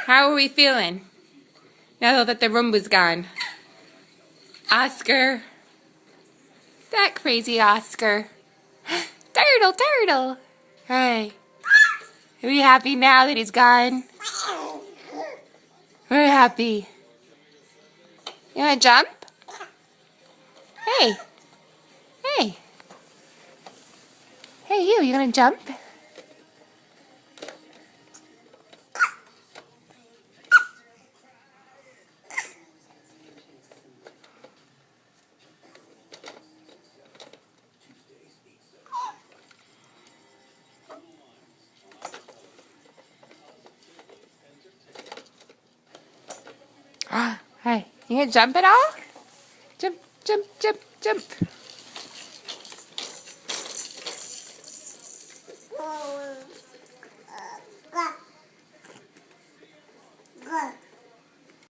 How are we feeling now that the Roomba's gone? Oscar. That crazy Oscar. Turtle. Hey. Are we happy now that he's gone? We're happy. You wanna jump? Hey. Hey. Hey, you gonna jump? Hey, you gonna jump at all? Jump.